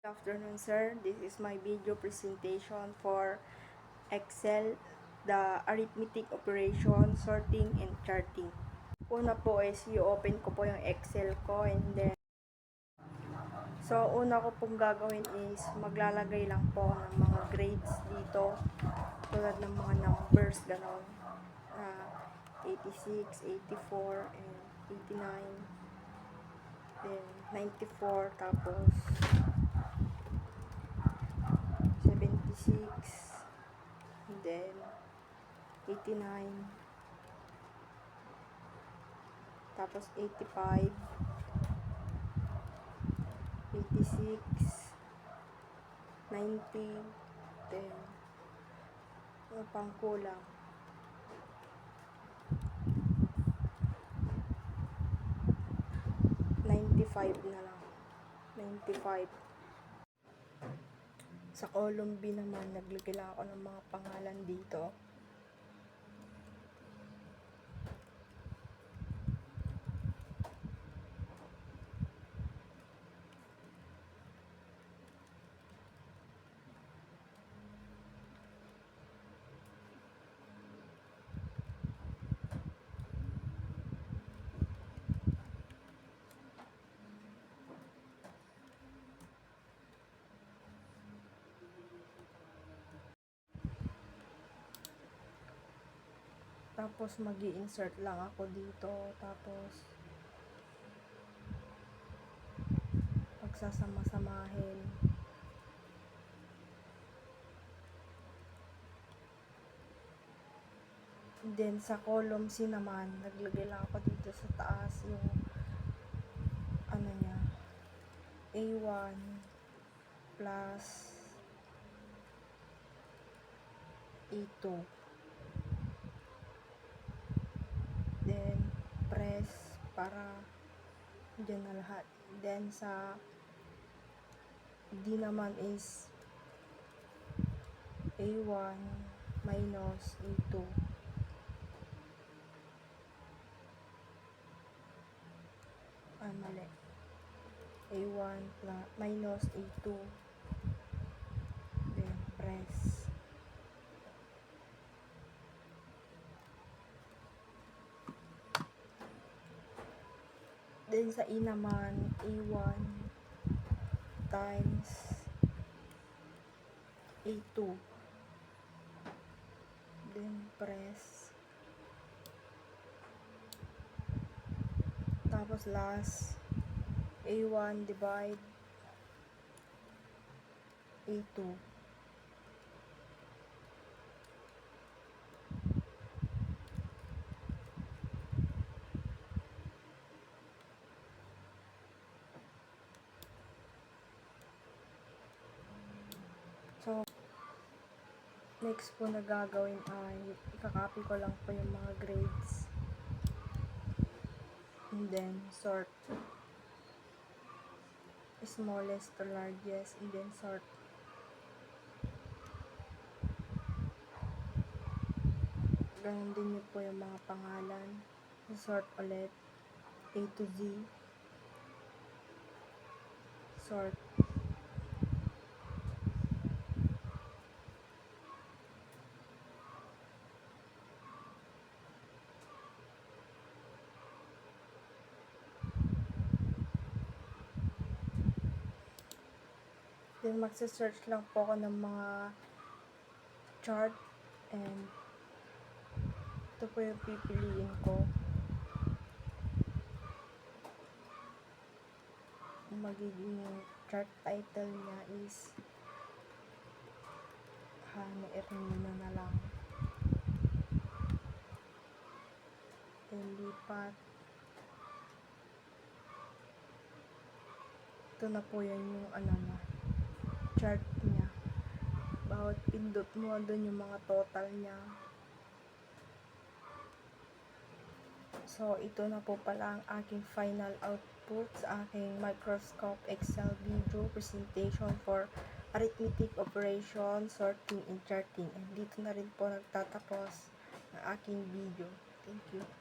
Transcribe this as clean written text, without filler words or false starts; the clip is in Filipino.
Good afternoon, sir. This is my video presentation for Excel, the arithmetic operation, sorting, and charting. Una po is i-open ko po yung Excel ko and then una ko pong gagawin is maglalagay lang po ng mga grades dito tulad ng mga numbers, ganon. 86, 84, and 89, then 94, tapos 76, and then 89, tapos 85, 86, 90, then ano pang kulang, 95 na lang, 95. Sa column B naman, naglagay lang ako ng mga pangalan dito. Tapos mag-i-insert lang ako dito. Tapos pagsasama-samahin. Then sa column C naman, naglagay lang ako dito sa taas yung ano niya, A1 plus A2. Then press para dyan na lahat. Then sa D naman is A1 minus A2. Ay, mali. A1 plus minus A2. Then press. Then sa E naman, A1 times A2. Then press. Tapos last, A1 divide A2. So, next po na gagawin ay ikakopy ko lang po yung mga grades. And then sort. Smallest to largest, and then sort. Ganun din yun po yung mga pangalan. Sort ulit. A to Z. Sort. Then magsa-search lang po ako ng mga chart, and ito po yung pipiliin ko. Magiging chart title niya is Hana Ermina na lang. Then lipat. Ito na po yan yung ano na chart niya. Bawat pindot mo, doon yung mga total niya. So, ito na po pala ang aking final output sa aking Microsoft Excel video presentation for arithmetic operation, sorting, and charting. And dito na rin po nagtatapos ang aking video. Thank you.